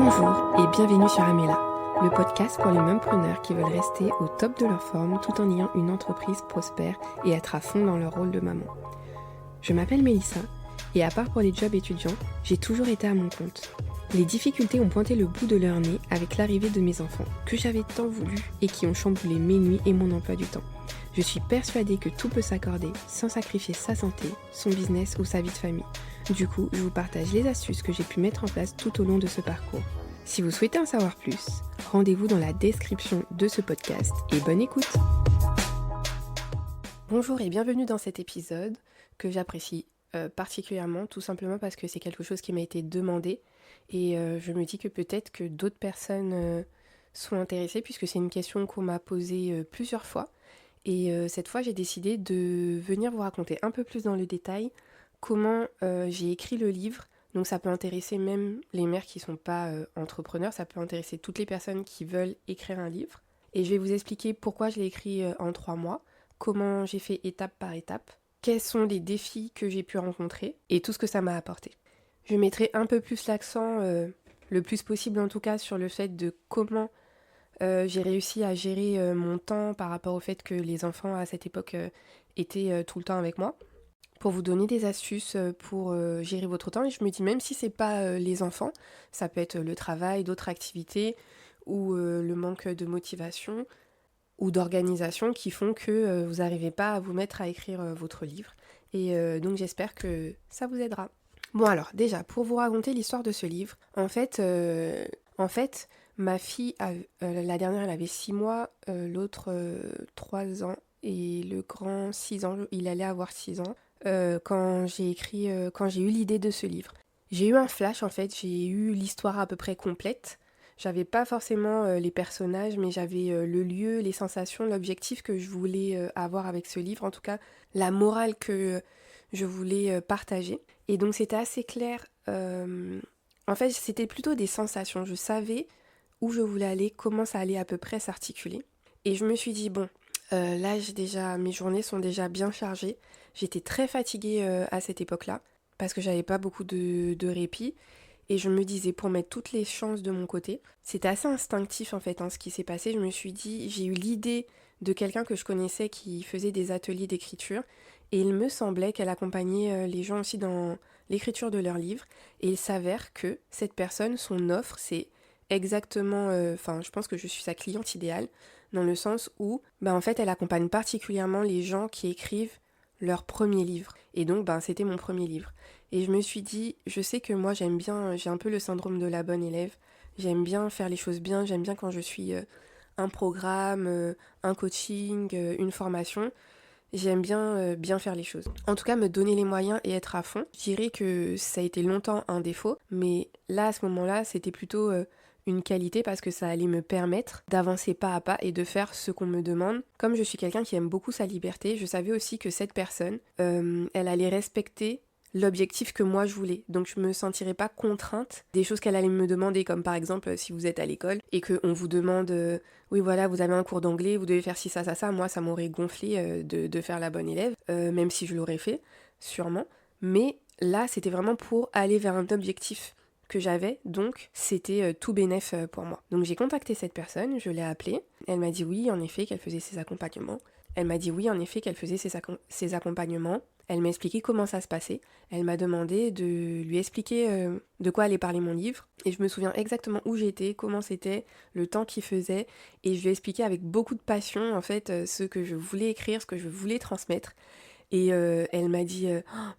Bonjour et bienvenue sur Amela, le podcast pour les mompreneurs qui veulent rester au top de leur forme tout en ayant une entreprise prospère et être à fond dans leur rôle de maman. Je m'appelle Mélissa et à part pour les jobs étudiants, j'ai toujours été à mon compte. Les difficultés ont pointé le bout de leur nez avec l'arrivée de mes enfants, que j'avais tant voulu et qui ont chamboulé mes nuits et mon emploi du temps. Je suis persuadée que tout peut s'accorder sans sacrifier sa santé, son business ou sa vie de famille. Du coup, je vous partage les astuces que j'ai pu mettre en place tout au long de ce parcours. Si vous souhaitez en savoir plus, rendez-vous dans la description de ce podcast et bonne écoute. Bonjour et bienvenue dans cet épisode que j'apprécie particulièrement, tout simplement parce que c'est quelque chose qui m'a été demandé et je me dis que peut-être que d'autres personnes sont intéressées puisque c'est une question qu'on m'a posée plusieurs fois. Et cette fois, j'ai décidé de venir vous raconter un peu plus dans le détail comment j'ai écrit le livre. Donc ça peut intéresser même les mères qui ne sont pas entrepreneurs, ça peut intéresser toutes les personnes qui veulent écrire un livre. Et je vais vous expliquer pourquoi je l'ai écrit en 3 mois, comment j'ai fait étape par étape, quels sont les défis que j'ai pu rencontrer et tout ce que ça m'a apporté. Je mettrai un peu plus l'accent, le plus possible en tout cas, sur le fait de comment j'ai réussi à gérer mon temps par rapport au fait que les enfants à cette époque étaient tout le temps avec moi, pour vous donner des astuces pour gérer votre temps. Et je me dis, même si c'est pas les enfants, ça peut être le travail, d'autres activités ou le manque de motivation ou d'organisation qui font que vous n'arrivez pas à vous mettre à écrire votre livre. Et donc j'espère que ça vous aidera. Bon alors, déjà, pour vous raconter l'histoire de ce livre, en fait, ma fille, la dernière, elle avait 6 mois, l'autre 3 ans, et le grand 6 ans, il allait avoir 6 ans, quand j'ai eu l'idée de ce livre. J'ai eu un flash, en fait, j'ai eu l'histoire à peu près complète. J'avais pas forcément les personnages, mais j'avais le lieu, les sensations, l'objectif que je voulais avoir avec ce livre, en tout cas, la morale que je voulais partager. Et donc c'était assez clair. En fait, c'était plutôt des sensations. Je savais où je voulais aller, comment ça allait à peu près s'articuler. Et je me suis dit, bon, là, mes journées sont déjà bien chargées. J'étais très fatiguée à cette époque-là, parce que j'avais pas beaucoup de répit. Et je me disais, pour mettre toutes les chances de mon côté, c'était assez instinctif en fait, ce qui s'est passé. Je me suis dit, j'ai eu l'idée de quelqu'un que je connaissais qui faisait des ateliers d'écriture. Et il me semblait qu'elle accompagnait les gens aussi dans l'écriture de leurs livres. Et il s'avère que cette personne, son offre, c'est exactement... je pense que je suis sa cliente idéale, dans le sens où, en fait, elle accompagne particulièrement les gens qui écrivent leur premier livre. Et donc, c'était mon premier livre. Et je me suis dit, je sais que moi, j'aime bien, j'ai un peu le syndrome de la bonne élève. J'aime bien faire les choses bien, j'aime bien quand je suis un programme, un coaching, une formation. J'aime bien faire les choses. En tout cas, me donner les moyens et être à fond. Je dirais que ça a été longtemps un défaut, mais là, à ce moment-là, c'était plutôt une qualité parce que ça allait me permettre d'avancer pas à pas et de faire ce qu'on me demande. Comme je suis quelqu'un qui aime beaucoup sa liberté, je savais aussi que cette personne, elle allait respecter l'objectif que moi je voulais. Donc je me sentirais pas contrainte des choses qu'elle allait me demander, comme par exemple si vous êtes à l'école et qu'on vous demande oui voilà, vous avez un cours d'anglais, vous devez faire ci, ça, moi ça m'aurait gonflé de faire la bonne élève, même si je l'aurais fait, sûrement. Mais là c'était vraiment pour aller vers un objectif que j'avais, donc c'était tout bénef pour moi. Donc j'ai contacté cette personne, je l'ai appelée, elle m'a dit oui en effet qu'elle faisait ses accompagnements. Elle m'a dit oui en effet qu'elle faisait ses accompagnements. Elle m'a expliqué comment ça se passait. Elle m'a demandé de lui expliquer de quoi allait parler mon livre. Et je me souviens exactement où j'étais, comment c'était, le temps qu'il faisait. Et je lui ai expliqué avec beaucoup de passion, en fait, ce que je voulais écrire, ce que je voulais transmettre. Et elle m'a dit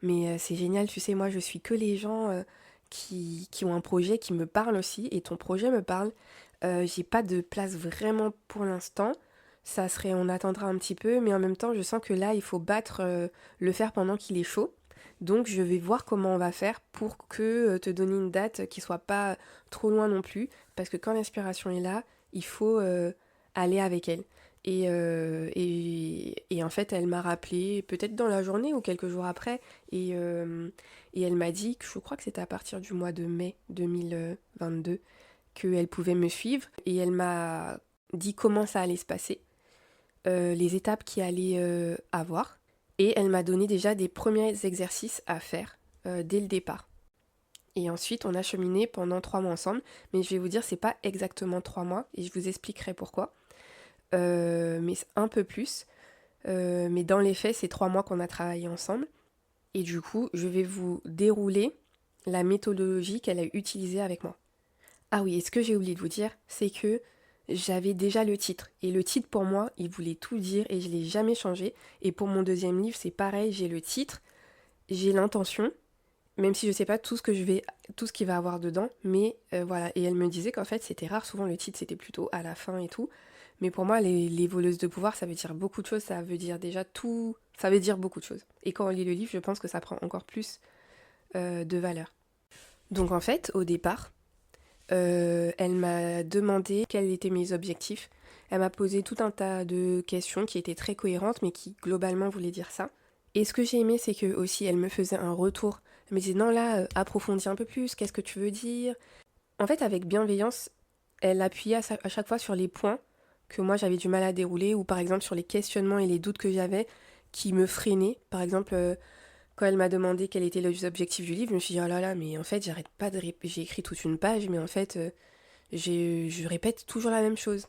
mais c'est génial, tu sais, moi, je suis que les gens qui ont un projet qui me parle aussi. Et ton projet me parle. J'ai pas de place vraiment pour l'instant. Ça serait, on attendra un petit peu, mais en même temps, je sens que là, il faut battre le fer pendant qu'il est chaud. Donc, je vais voir comment on va faire pour te donner une date qui soit pas trop loin non plus, parce que quand l'inspiration est là, il faut aller avec elle. Et en fait, elle m'a rappelé, peut-être dans la journée ou quelques jours après, et elle m'a dit, que je crois que c'était à partir du mois de mai 2022, qu'elle pouvait me suivre, et elle m'a dit comment ça allait se passer. Les étapes qu'il allait avoir. Et elle m'a donné déjà des premiers exercices à faire dès le départ. Et ensuite, on a cheminé pendant 3 mois ensemble. Mais je vais vous dire, c'est pas exactement 3 mois. Et je vous expliquerai pourquoi. Mais c'est un peu plus. Mais dans les faits, c'est 3 mois qu'on a travaillé ensemble. Et du coup, je vais vous dérouler la méthodologie qu'elle a utilisée avec moi. Ah oui, et ce que j'ai oublié de vous dire, c'est que j'avais déjà le titre. Et le titre, pour moi, il voulait tout dire et je ne l'ai jamais changé. Et pour mon deuxième livre, c'est pareil, j'ai le titre, j'ai l'intention, même si je sais pas tout ce qu'il va avoir dedans, mais voilà. Et elle me disait qu'en fait, c'était rare, souvent le titre, c'était plutôt à la fin et tout. Mais pour moi, les voleuses de pouvoir, ça veut dire beaucoup de choses, ça veut dire déjà tout, ça veut dire beaucoup de choses. Et quand on lit le livre, je pense que ça prend encore plus de valeur. Donc en fait, au départ, elle m'a demandé quels étaient mes objectifs. Elle m'a posé tout un tas de questions qui étaient très cohérentes, mais qui globalement voulaient dire ça. Et ce que j'ai aimé, c'est que aussi elle me faisait un retour. Elle me disait non là, approfondis un peu plus, qu'est-ce que tu veux dire? En fait, avec bienveillance, elle appuyait à chaque fois sur les points que moi j'avais du mal à dérouler, ou par exemple sur les questionnements et les doutes que j'avais qui me freinaient. Par exemple, quand elle m'a demandé quel était l'objectif du livre, je me suis dit oh là là, mais en fait j'arrête pas de j'ai écrit toute une page, mais en fait je répète toujours la même chose.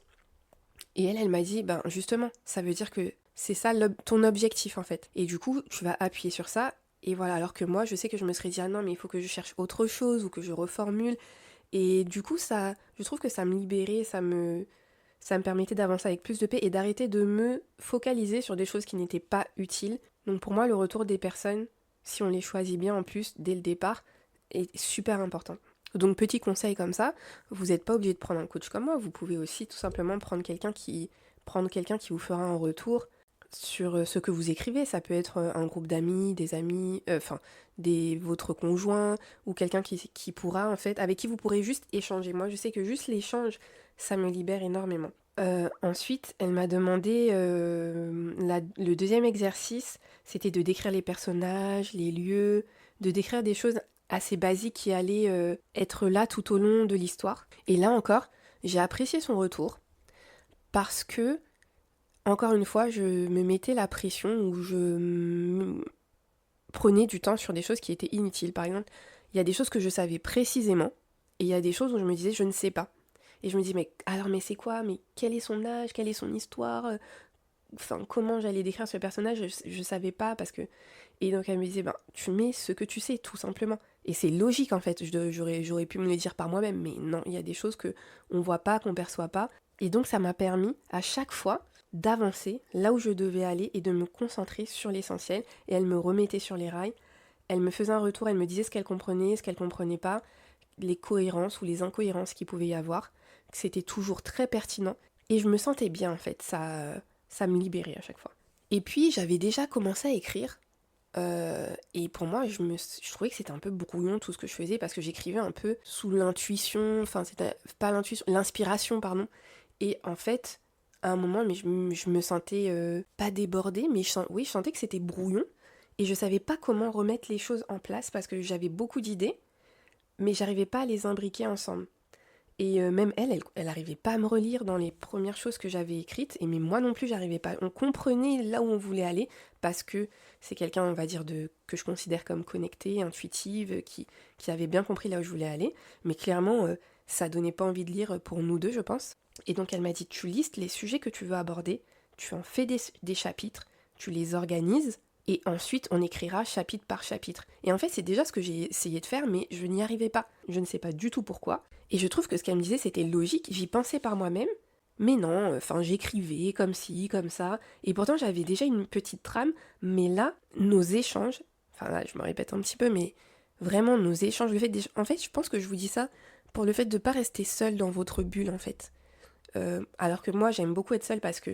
Et elle m'a dit, ben justement, ça veut dire que c'est ça ton objectif en fait. Et du coup, tu vas appuyer sur ça. Et voilà, alors que moi, je sais que je me serais dit, ah non, mais il faut que je cherche autre chose ou que je reformule. Et du coup, je trouve que ça me libérait, ça me permettait d'avancer avec plus de paix et d'arrêter de me focaliser sur des choses qui n'étaient pas utiles. Donc pour moi, le retour des personnes, si on les choisit bien en plus dès le départ, est super important. Donc petit conseil comme ça, vous n'êtes pas obligé de prendre un coach comme moi, vous pouvez aussi tout simplement prendre quelqu'un qui vous fera un retour sur ce que vous écrivez. Ça peut être un groupe d'amis, des amis, votre conjoint ou quelqu'un qui pourra en fait, avec qui vous pourrez juste échanger. Moi je sais que juste l'échange, ça me libère énormément. Ensuite, elle m'a demandé le deuxième exercice, c'était de décrire les personnages, les lieux, de décrire des choses assez basiques qui allaient être là tout au long de l'histoire. Et là encore, j'ai apprécié son retour parce que, encore une fois, je me mettais la pression ou prenais du temps sur des choses qui étaient inutiles. Par exemple, il y a des choses que je savais précisément et il y a des choses où je me disais je ne sais pas. Et je me dis mais alors mais c'est quoi? Mais quel est son âge? Quelle est son histoire? Enfin, comment j'allais décrire ce personnage, je savais pas parce que... Et donc elle me disait, ben, tu mets ce que tu sais, tout simplement. Et c'est logique en fait, j'aurais pu me le dire par moi-même, mais non, il y a des choses que on voit pas, qu'on perçoit pas. Et donc ça m'a permis à chaque fois d'avancer là où je devais aller et de me concentrer sur l'essentiel. Et elle me remettait sur les rails, elle me faisait un retour, elle me disait ce qu'elle comprenait pas, les cohérences ou les incohérences qu'il pouvait y avoir. C'était toujours très pertinent. Et je me sentais bien en fait, ça me libérait à chaque fois. Et puis j'avais déjà commencé à écrire. Et pour moi, je trouvais que c'était un peu brouillon tout ce que je faisais parce que j'écrivais un peu sous l'intuition, enfin c'était pas l'intuition, l'inspiration pardon. Et en fait, à un moment, mais je me sentais pas débordée, mais oui, je sentais que c'était brouillon et je savais pas comment remettre les choses en place parce que j'avais beaucoup d'idées, mais j'arrivais pas à les imbriquer ensemble. Et même elle arrivait pas à me relire dans les premières choses que j'avais écrites, et mais moi non plus j'arrivais pas. On comprenait là où on voulait aller, parce que c'est quelqu'un, on va dire, que je considère comme connectée, intuitive, qui avait bien compris là où je voulais aller, mais clairement, ça donnait pas envie de lire pour nous deux, je pense. Et donc elle m'a dit, tu listes les sujets que tu veux aborder, tu en fais des chapitres, tu les organises, et ensuite on écrira chapitre par chapitre. Et en fait c'est déjà ce que j'ai essayé de faire, mais je n'y arrivais pas. Je ne sais pas du tout pourquoi. Et je trouve que ce qu'elle me disait c'était logique, j'y pensais par moi-même, mais non, enfin j'écrivais comme ci, comme ça, et pourtant j'avais déjà une petite trame, mais là, nos échanges, enfin là je me répète un petit peu, mais vraiment nos échanges, en fait je pense que je vous dis ça pour le fait de ne pas rester seule dans votre bulle en fait. Alors que moi j'aime beaucoup être seule parce que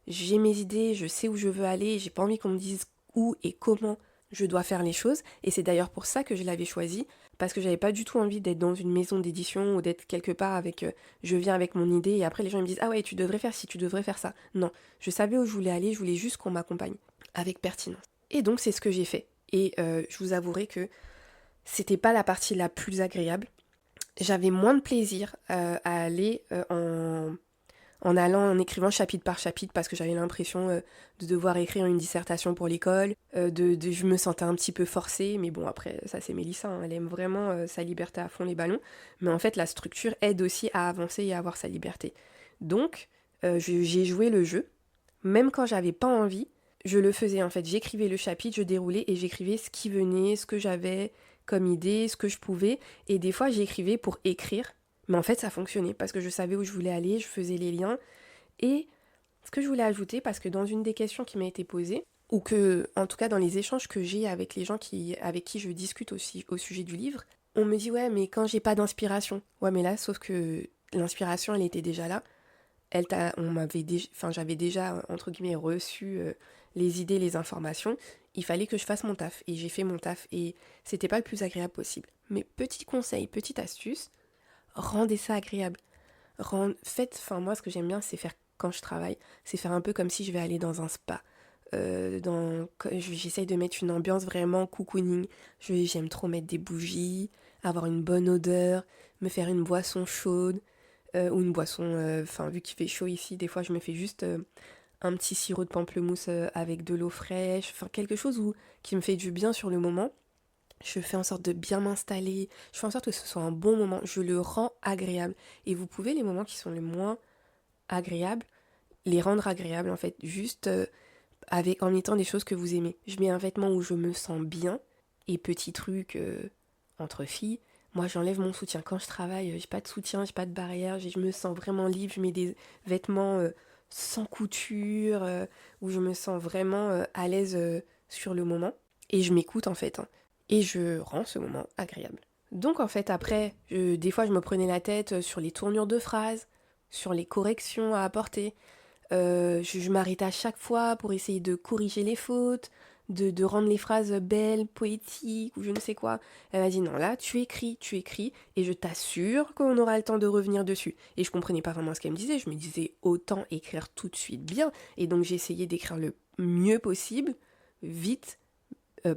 j'ai mes idées, je sais où je veux aller, j'ai pas envie qu'on me dise où et comment je dois faire les choses, et c'est d'ailleurs pour ça que je l'avais choisi, parce que j'avais pas du tout envie d'être dans une maison d'édition ou d'être quelque part avec je viens avec mon idée et après les gens ils me disent ah ouais tu devrais faire ci, tu devrais faire ça. Non, je savais où je voulais aller, je voulais juste qu'on m'accompagne avec pertinence. Et donc c'est ce que j'ai fait. Et je vous avouerai que c'était pas la partie la plus agréable. J'avais moins de plaisir à aller en écrivant chapitre par chapitre parce que j'avais l'impression de devoir écrire une dissertation pour l'école, je me sentais un petit peu forcée, mais bon après ça c'est Mélissa, hein, elle aime vraiment sa liberté à fond les ballons, mais en fait la structure aide aussi à avancer et à avoir sa liberté. Donc j'ai joué le jeu, même quand j'avais pas envie, je le faisais en fait, j'écrivais le chapitre, je déroulais et j'écrivais ce qui venait, ce que j'avais comme idée, ce que je pouvais, et des fois j'écrivais pour écrire, mais en fait ça fonctionnait parce que je savais où je voulais aller, je faisais les liens, et ce que je voulais ajouter, parce que dans une des questions qui m'a été posée, ou que, en tout cas dans les échanges que j'ai avec les gens avec qui je discute aussi au sujet du livre, on me dit ouais mais quand j'ai pas d'inspiration, ouais mais là sauf que l'inspiration elle était déjà là, j'avais déjà entre guillemets reçu les idées, les informations, il fallait que je fasse mon taf et j'ai fait mon taf et c'était pas le plus agréable possible. Mais petit conseil, petite astuce, rendez ça agréable. Moi ce que j'aime bien c'est faire quand je travaille, c'est faire un peu comme si je vais aller dans un spa. J'essaye de mettre une ambiance vraiment cocooning. J'aime trop mettre des bougies, avoir une bonne odeur, me faire une boisson chaude, ou une boisson, vu qu'il fait chaud ici, des fois je me fais juste un petit sirop de pamplemousse avec de l'eau fraîche, enfin quelque chose qui me fait du bien sur le moment. Je fais en sorte de bien m'installer, je fais en sorte que ce soit un bon moment, je le rends agréable. Et vous pouvez, les moments qui sont les moins agréables, les rendre agréables en fait, juste en mettant des choses que vous aimez. Je mets un vêtement où je me sens bien, et petit truc entre filles, moi j'enlève mon soutien. Quand je travaille, j'ai pas de soutien, j'ai pas de barrière, je me sens vraiment libre, je mets des vêtements sans couture, où je me sens vraiment à l'aise sur le moment, et je m'écoute en fait, hein, et je rends ce moment agréable. Donc en fait après, des fois je me prenais la tête sur les tournures de phrases, sur les corrections à apporter, je m'arrêtais à chaque fois pour essayer de corriger les fautes, de rendre les phrases belles, poétiques ou je ne sais quoi. Elle m'a dit non, là, tu écris, et je t'assure qu'on aura le temps de revenir dessus. Et je comprenais pas vraiment ce qu'elle me disait, je me disais autant écrire tout de suite bien. Et donc j'ai essayé d'écrire le mieux possible, vite,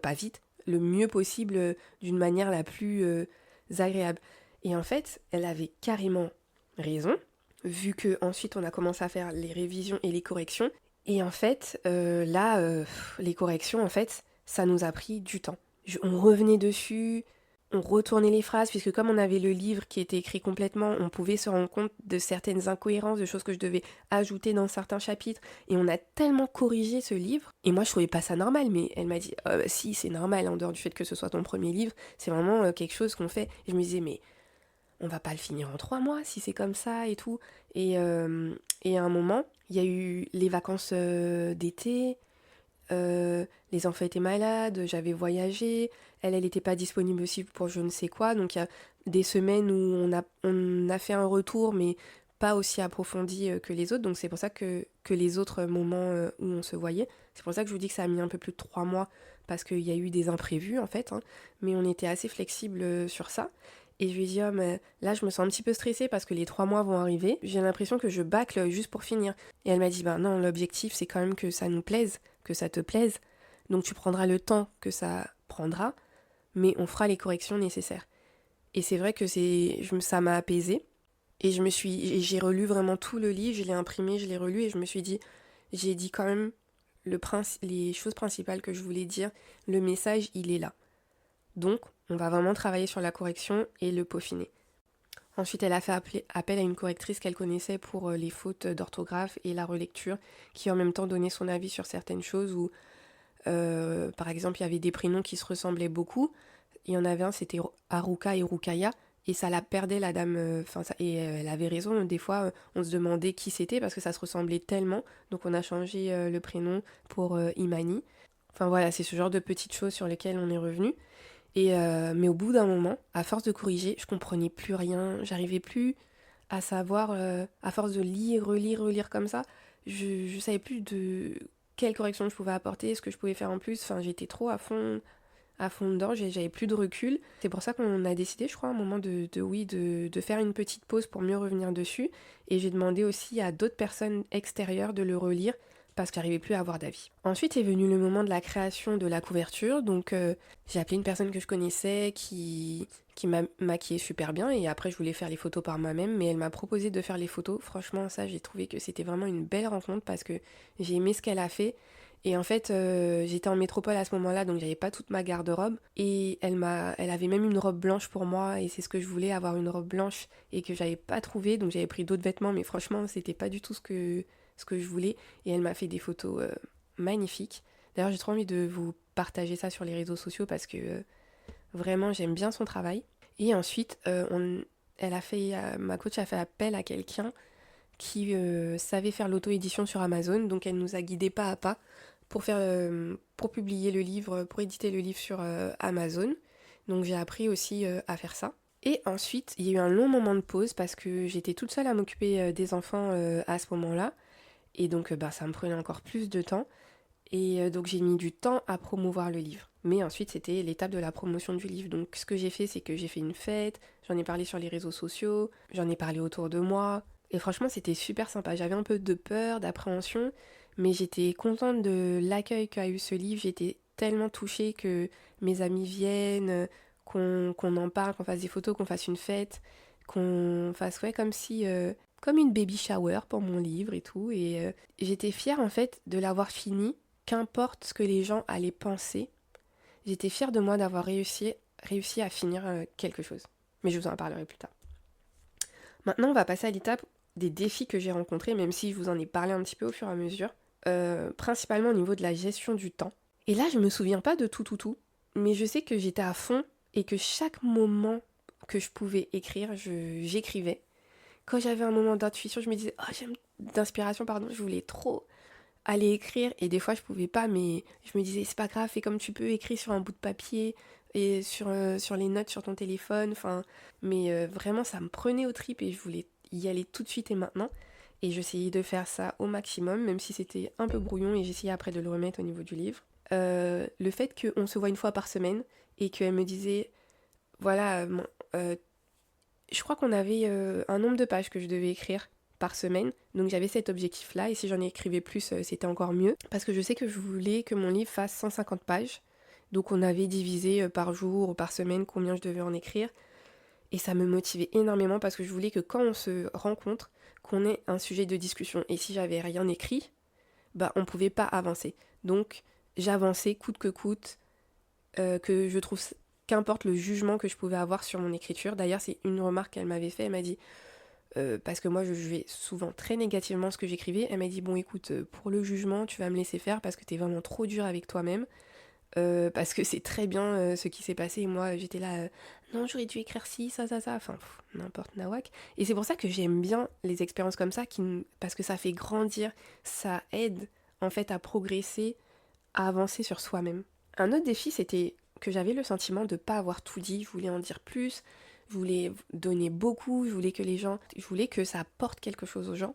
pas vite, le mieux possible d'une manière la plus agréable. Et en fait, elle avait carrément raison, vu que ensuite on a commencé à faire les révisions et les corrections. Et en fait, les corrections, en fait, ça nous a pris du temps. On revenait dessus, on retournait les phrases, puisque comme on avait le livre qui était écrit complètement, on pouvait se rendre compte de certaines incohérences, de choses que je devais ajouter dans certains chapitres. Et on a tellement corrigé ce livre. Et moi, je trouvais pas ça normal, mais elle m'a dit, si, c'est normal, en dehors du fait que ce soit ton premier livre, c'est vraiment quelque chose qu'on fait. Et je me disais, mais on va pas le finir en 3 mois si c'est comme ça et tout. Et à un moment, il y a eu les vacances d'été, les enfants étaient malades, j'avais voyagé, elle n'était pas disponible aussi pour je ne sais quoi, donc il y a des semaines où on a fait un retour, mais pas aussi approfondi que les autres, donc c'est pour ça que les autres moments où on se voyait, c'est pour ça que je vous dis que ça a mis un peu plus de 3 mois, parce qu'il y a eu des imprévus en fait, hein, mais on était assez flexible sur ça. Et je lui ai dit, oh, mais là, je me sens un petit peu stressée parce que les 3 mois vont arriver. J'ai l'impression que je bâcle juste pour finir. Et elle m'a dit, ben non, l'objectif, c'est quand même que ça nous plaise, que ça te plaise. Donc tu prendras le temps que ça prendra, mais on fera les corrections nécessaires. Et c'est vrai que ça m'a apaisée. Et j'ai relu vraiment tout le livre, je l'ai imprimé, je l'ai relu et je me suis dit, j'ai dit quand même les choses principales que je voulais dire. Le message, il est là. Donc, on va vraiment travailler sur la correction et le peaufiner. Ensuite, elle a fait appel à une correctrice qu'elle connaissait pour les fautes d'orthographe et la relecture, qui en même temps donnait son avis sur certaines choses où, par exemple, il y avait des prénoms qui se ressemblaient beaucoup. Il y en avait un, c'était Haruka et Rukaya, et ça la perdait la dame, et elle avait raison, des fois on se demandait qui c'était parce que ça se ressemblait tellement, donc on a changé le prénom pour Imani. Enfin voilà, c'est ce genre de petites choses sur lesquelles on est revenu. Mais au bout d'un moment, à force de corriger, je comprenais plus rien, j'arrivais plus à savoir, à force de lire, relire, relire comme ça, je savais plus de quelle correction je pouvais apporter, ce que je pouvais faire en plus, enfin j'étais trop à fond dedans, j'avais plus de recul. C'est pour ça qu'on a décidé, je crois, à un moment de faire une petite pause pour mieux revenir dessus. Et j'ai demandé aussi à d'autres personnes extérieures de le relire, parce que j'arrivais plus à avoir d'avis. Ensuite est venu le moment de la création de la couverture, donc j'ai appelé une personne que je connaissais qui m'a maquillée super bien et après je voulais faire les photos par moi-même, mais elle m'a proposé de faire les photos. Franchement, ça j'ai trouvé que c'était vraiment une belle rencontre parce que j'ai aimé ce qu'elle a fait. Et en fait, j'étais en métropole à ce moment-là, donc j'avais pas toute ma garde-robe. Et elle avait même une robe blanche pour moi, et c'est ce que je voulais, avoir une robe blanche et que j'avais pas trouvé. Donc j'avais pris d'autres vêtements, mais franchement, c'était pas du tout ce que je voulais. Et elle m'a fait des photos magnifiques. D'ailleurs, j'ai trop envie de vous partager ça sur les réseaux sociaux parce que vraiment, j'aime bien son travail. Et ensuite, ma coach a fait appel à quelqu'un qui savait faire l'auto-édition sur Amazon, donc elle nous a guidés pas à pas pour publier le livre, pour éditer le livre sur Amazon. Donc j'ai appris aussi à faire ça. Et ensuite, il y a eu un long moment de pause parce que j'étais toute seule à m'occuper des enfants à ce moment-là. Et donc ça me prenait encore plus de temps. Et donc j'ai mis du temps à promouvoir le livre. Mais ensuite, c'était l'étape de la promotion du livre. Donc ce que j'ai fait, c'est que j'ai fait une fête, j'en ai parlé sur les réseaux sociaux, j'en ai parlé autour de moi. Et franchement, c'était super sympa. J'avais un peu de peur, d'appréhension, mais j'étais contente de l'accueil qu'a eu ce livre. J'étais tellement touchée que mes amis viennent, qu'on en parle, qu'on fasse des photos, qu'on fasse une fête, qu'on fasse comme si... comme une baby shower pour mon livre et tout. Et j'étais fière en fait de l'avoir fini, qu'importe ce que les gens allaient penser. J'étais fière de moi d'avoir réussi à finir quelque chose. Mais je vous en parlerai plus tard. Maintenant, on va passer à l'étape des défis que j'ai rencontrés, même si je vous en ai parlé un petit peu au fur et à mesure, principalement au niveau de la gestion du temps. Et là, je me souviens pas de tout, mais je sais que j'étais à fond et que chaque moment que je pouvais écrire, j'écrivais. Quand j'avais un moment d'intuition, je me disais, d'inspiration, pardon, je voulais trop aller écrire et des fois je pouvais pas, mais je me disais, c'est pas grave, fais comme tu peux, écris sur un bout de papier et sur les notes sur ton téléphone, enfin, mais vraiment ça me prenait aux tripes et je voulais y aller tout de suite et maintenant. Et j'essayais de faire ça au maximum, même si c'était un peu brouillon et j'essayais après de le remettre au niveau du livre. Le fait qu'on se voit une fois par semaine et qu'elle me disait, voilà, je crois qu'on avait un nombre de pages que je devais écrire par semaine. Donc j'avais cet objectif-là et si j'en écrivais plus, c'était encore mieux. Parce que je sais que je voulais que mon livre fasse 150 pages. Donc on avait divisé par jour ou par semaine combien je devais en écrire. Et ça me motivait énormément parce que je voulais que quand on se rencontre, qu'on ait un sujet de discussion. Et si j'avais rien écrit, on pouvait pas avancer. Donc j'avançais coûte que coûte, que je trouve qu'importe le jugement que je pouvais avoir sur mon écriture. D'ailleurs, c'est une remarque qu'elle m'avait fait. Elle m'a dit, parce que moi je jugeais souvent très négativement ce que j'écrivais, elle m'a dit, bon écoute, pour le jugement, tu vas me laisser faire parce que t'es vraiment trop dur avec toi-même. Parce que c'est très bien ce qui s'est passé. Et moi, j'étais là, non, j'aurais dû écrire ci, ça. Enfin, n'importe nawak. Et c'est pour ça que j'aime bien les expériences comme ça, parce que ça fait grandir, ça aide en fait à progresser, à avancer sur soi-même. Un autre défi, c'était que j'avais le sentiment de ne pas avoir tout dit. Je voulais en dire plus, je voulais donner beaucoup, je voulais que ça apporte quelque chose aux gens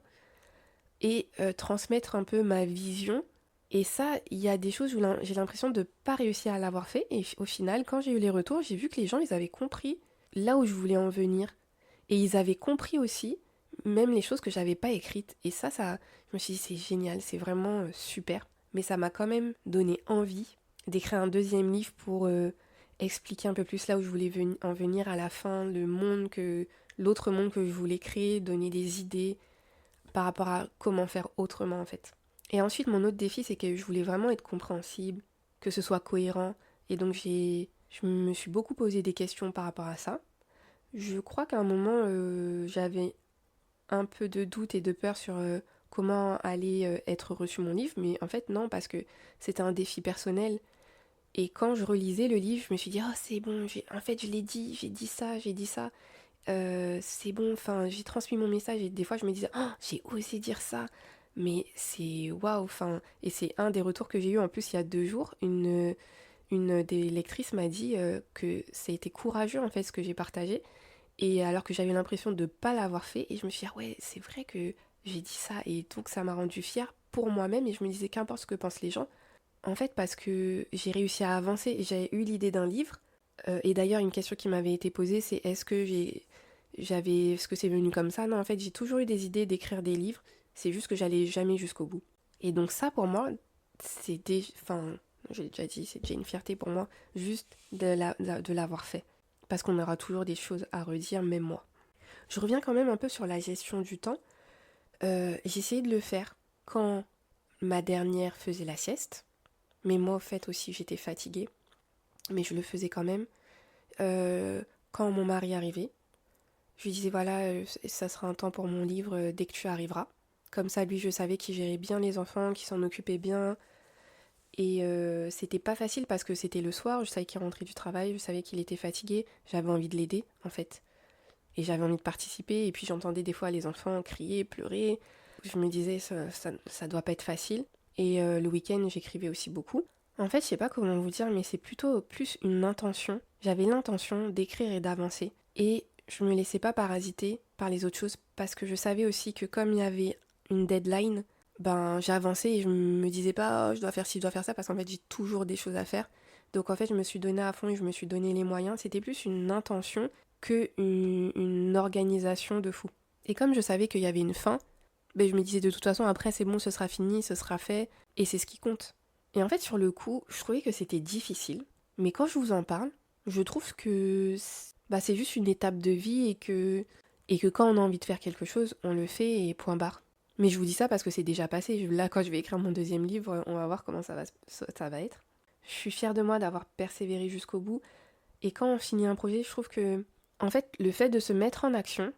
et transmettre un peu ma vision. Et ça, il y a des choses où j'ai l'impression de ne pas réussir à l'avoir fait. Et au final, quand j'ai eu les retours, j'ai vu que les gens, ils avaient compris là où je voulais en venir. Et ils avaient compris aussi, même les choses que j'avais pas écrites. Et ça, je me suis dit, c'est génial, c'est vraiment super. Mais ça m'a quand même donné envie d'écrire un deuxième livre pour expliquer un peu plus là où je voulais en venir à la fin, l'autre monde que je voulais créer, donner des idées par rapport à comment faire autrement en fait. Et ensuite, mon autre défi, c'est que je voulais vraiment être compréhensible, que ce soit cohérent. Et donc, je me suis beaucoup posé des questions par rapport à ça. Je crois qu'à un moment, j'avais un peu de doute et de peur sur comment allait être reçu mon livre, mais en fait, non, parce que c'était un défi personnel. Et quand je relisais le livre, je me suis dit, oh, c'est bon, en fait, je l'ai dit, j'ai dit ça. C'est bon, enfin, j'ai transmis mon message et des fois, je me disais, oh, j'ai osé dire ça. Mais c'est waouh, enfin, et c'est un des retours que j'ai eu en plus il y a 2 jours. Une des lectrices m'a dit que ça a été courageux en fait ce que j'ai partagé. Et alors que j'avais l'impression de ne pas l'avoir fait, et je me suis dit, ah ouais, c'est vrai que j'ai dit ça, et donc ça m'a rendue fière pour moi-même, et je me disais, qu'importe ce que pensent les gens, en fait, parce que j'ai réussi à avancer, et j'avais eu l'idée d'un livre, et d'ailleurs, une question qui m'avait été posée, c'est est-ce que c'est venu comme ça? Non, en fait, j'ai toujours eu des idées d'écrire des livres, c'est juste que j'allais jamais jusqu'au bout. Et donc ça, pour moi, enfin, j'ai déjà dit, c'est déjà une fierté pour moi, juste de l'avoir fait. Parce qu'on aura toujours des choses à redire, même moi. Je reviens quand même un peu sur la gestion du temps. J'ai essayé de le faire quand ma dernière faisait la sieste. Mais moi, au fait, aussi, j'étais fatiguée. Mais je le faisais quand même. Quand mon mari arrivait, je lui disais, voilà, ça sera un temps pour mon livre dès que tu arriveras. Comme ça, lui, je savais qu'il gérait bien les enfants, qu'il s'en occupait bien. Et c'était pas facile parce que c'était le soir, je savais qu'il rentrait du travail, je savais qu'il était fatigué, j'avais envie de l'aider en fait. Et j'avais envie de participer, et puis j'entendais des fois les enfants crier, pleurer. Je me disais, ça doit pas être facile. Et le week-end, j'écrivais aussi beaucoup. En fait, je sais pas comment vous dire, mais c'est plutôt plus une intention. J'avais l'intention d'écrire et d'avancer. Et je me laissais pas parasiter par les autres choses, parce que je savais aussi que comme il y avait une deadline, ben j'avançais et je me disais pas oh, je dois faire ci, je dois faire ça, parce qu'en fait j'ai toujours des choses à faire. Donc en fait je me suis donné à fond et je me suis donné les moyens. C'était plus une intention que une organisation de fou. Et comme je savais qu'il y avait une fin, ben je me disais de toute façon après c'est bon, ce sera fini, ce sera fait, et c'est ce qui compte. Et en fait sur le coup, je trouvais que c'était difficile, mais quand je vous en parle, je trouve que bah, c'est juste une étape de vie et que quand on a envie de faire quelque chose, on le fait et point barre. Mais je vous dis ça parce que c'est déjà passé. Là, quand je vais écrire mon deuxième livre, on va voir comment ça va être. Je suis fière de moi d'avoir persévéré jusqu'au bout. Et quand on finit un projet, je trouve que, en fait, le fait de se mettre en action,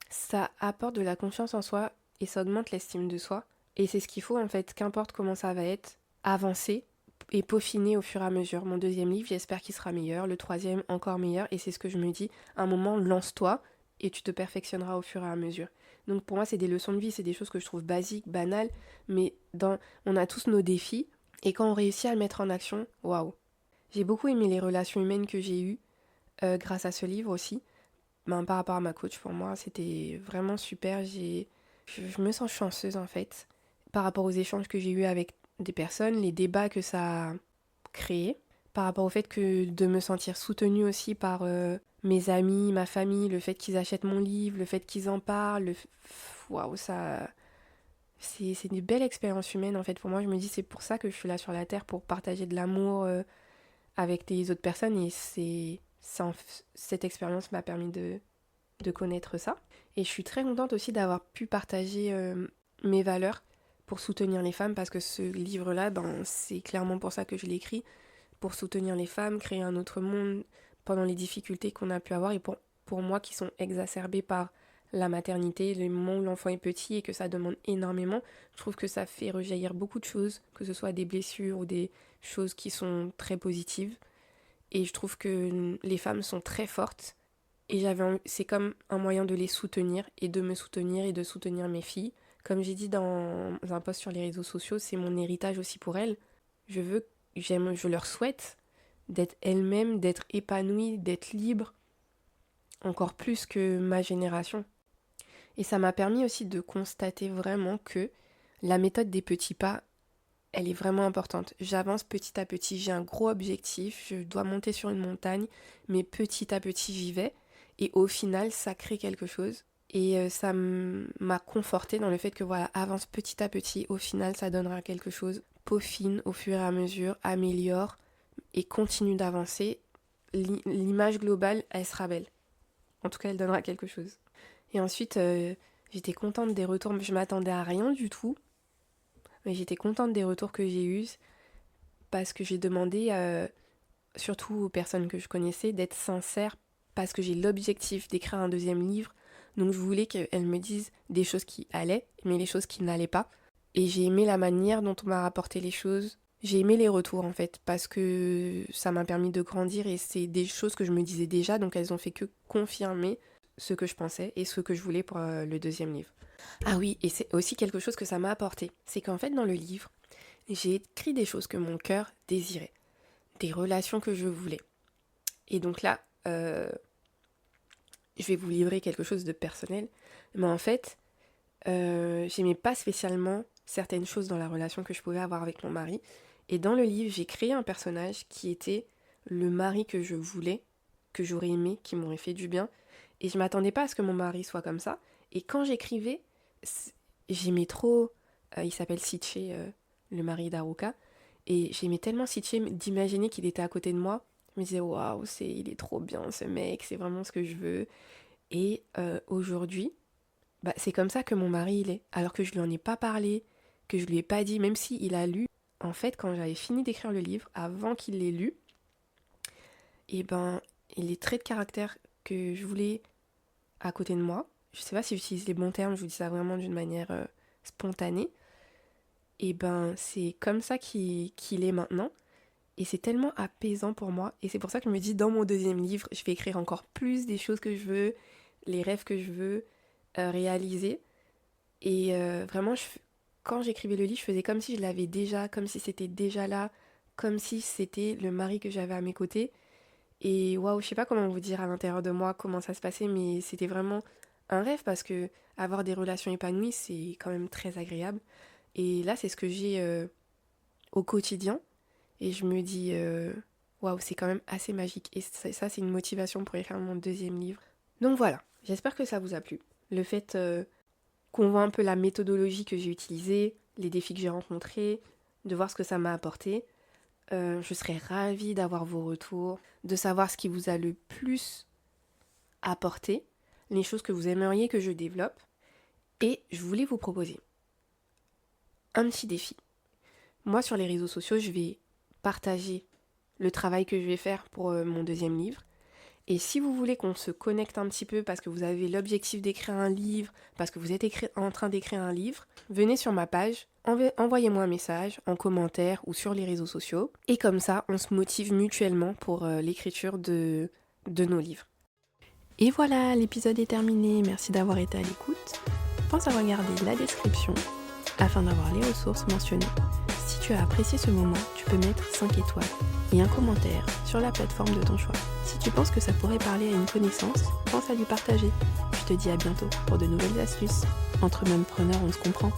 ça apporte de la confiance en soi et ça augmente l'estime de soi. Et c'est ce qu'il faut, en fait, qu'importe comment ça va être, avancer et peaufiner au fur et à mesure. Mon deuxième livre, j'espère qu'il sera meilleur. Le troisième, encore meilleur. Et c'est ce que je me dis. À un moment, lance-toi et tu te perfectionneras au fur et à mesure. Donc pour moi, c'est des leçons de vie, c'est des choses que je trouve basiques, banales, mais on a tous nos défis, et quand on réussit à le mettre en action, waouh. J'ai beaucoup aimé les relations humaines que j'ai eues grâce à ce livre aussi. Ben, par rapport à ma coach, pour moi, c'était vraiment super. Je me sens chanceuse en fait, par rapport aux échanges que j'ai eus avec des personnes, les débats que ça a créé, par rapport au fait que de me sentir soutenue aussi par mes amis, ma famille, le fait qu'ils achètent mon livre, le fait qu'ils en parlent, waouh, ça, c'est une belle expérience humaine en fait. Pour moi, je me dis c'est pour ça que je suis là sur la terre, pour partager de l'amour avec les autres personnes, et cette expérience m'a permis de connaître ça. Et je suis très contente aussi d'avoir pu partager mes valeurs pour soutenir les femmes, parce que ce livre-là, ben, c'est clairement pour ça que je l'ai écrit, pour soutenir les femmes, créer un autre monde pendant les difficultés qu'on a pu avoir, et pour moi qui sont exacerbées par la maternité, les moments où l'enfant est petit et que ça demande énormément. Je trouve que ça fait rejaillir beaucoup de choses, que ce soit des blessures ou des choses qui sont très positives. Et je trouve que les femmes sont très fortes, et c'est comme un moyen de les soutenir et de me soutenir et de soutenir mes filles. Comme j'ai dit dans un post sur les réseaux sociaux, c'est mon héritage aussi pour elles. Je leur souhaite d'être elles-mêmes, d'être épanouies, d'être libres, encore plus que ma génération. Et ça m'a permis aussi de constater vraiment que la méthode des petits pas, elle est vraiment importante. J'avance petit à petit, j'ai un gros objectif, je dois monter sur une montagne, mais petit à petit j'y vais. Et au final, ça crée quelque chose. Et ça m'a confortée dans le fait que voilà, avance petit à petit, au final ça donnera quelque chose. Peaufine au fur et à mesure, améliore et continue d'avancer. L'image globale, elle sera belle. En tout cas, elle donnera quelque chose. Et ensuite, j'étais contente des retours. Je m'attendais à rien du tout, mais j'étais contente des retours que j'ai eus, parce que j'ai demandé, surtout aux personnes que je connaissais, d'être sincères, parce que j'ai l'objectif d'écrire un deuxième livre. Donc je voulais qu'elles me disent des choses qui allaient, mais les choses qui n'allaient pas. Et j'ai aimé la manière dont on m'a rapporté les choses. J'ai aimé les retours en fait, parce que ça m'a permis de grandir, et c'est des choses que je me disais déjà, donc elles ont fait que confirmer ce que je pensais et ce que je voulais pour le deuxième livre. Ah oui, et c'est aussi quelque chose que ça m'a apporté, c'est qu'en fait dans le livre, j'ai écrit des choses que mon cœur désirait, des relations que je voulais. Et donc là, je vais vous livrer quelque chose de personnel, mais en fait, j'aimais pas spécialement certaines choses dans la relation que je pouvais avoir avec mon mari. Et dans le livre, j'ai créé un personnage qui était le mari que je voulais, que j'aurais aimé, qui m'aurait fait du bien. Et je m'attendais pas à ce que mon mari soit comme ça. Et quand j'écrivais, j'aimais trop Il s'appelle Sitche, le mari d'Haruka. Et j'aimais tellement Sitche d'imaginer qu'il était à côté de moi. Je me disais, waouh, il est trop bien ce mec, c'est vraiment ce que je veux. Et aujourd'hui, c'est comme ça que mon mari il est. Alors que je lui en ai pas parlé, que je lui ai pas dit, même s'il a lu. En fait, quand j'avais fini d'écrire le livre, avant qu'il l'ait lu, et les traits de caractère que je voulais à côté de moi, je sais pas si j'utilise les bons termes, je vous dis ça vraiment d'une manière spontanée, c'est comme ça qu'il est maintenant. Et c'est tellement apaisant pour moi. Et c'est pour ça que je me dis, dans mon deuxième livre, je vais écrire encore plus des choses que je veux, les rêves que je veux réaliser. Et vraiment, quand j'écrivais le livre, je faisais comme si je l'avais déjà, comme si c'était déjà là, comme si c'était le mari que j'avais à mes côtés. Et waouh, je sais pas comment vous dire à l'intérieur de moi comment ça se passait, mais c'était vraiment un rêve parce que avoir des relations épanouies, c'est quand même très agréable. Et là, c'est ce que j'ai au quotidien. Et je me dis, waouh, c'est quand même assez magique. Et ça, c'est une motivation pour écrire mon deuxième livre. Donc voilà, j'espère que ça vous a plu. Le fait qu'on voit un peu la méthodologie que j'ai utilisée, les défis que j'ai rencontrés, de voir ce que ça m'a apporté. Je serais ravie d'avoir vos retours, de savoir ce qui vous a le plus apporté, les choses que vous aimeriez que je développe. Et je voulais vous proposer un petit défi. Moi, sur les réseaux sociaux, je vais partager le travail que je vais faire pour mon deuxième livre. Et si vous voulez qu'on se connecte un petit peu parce que vous avez l'objectif d'écrire un livre, parce que vous êtes en train d'écrire un livre, venez sur ma page, envoyez-moi un message en commentaire ou sur les réseaux sociaux. Et comme ça, on se motive mutuellement pour l'écriture de nos livres. Et voilà, l'épisode est terminé. Merci d'avoir été à l'écoute. Pense à regarder la description afin d'avoir les ressources mentionnées. Si tu as apprécié ce moment, tu peux mettre 5 étoiles et un commentaire sur la plateforme de ton choix. Si tu penses que ça pourrait parler à une connaissance, pense à lui partager. Je te dis à bientôt pour de nouvelles astuces. Entre mêmes preneurs, on se comprend.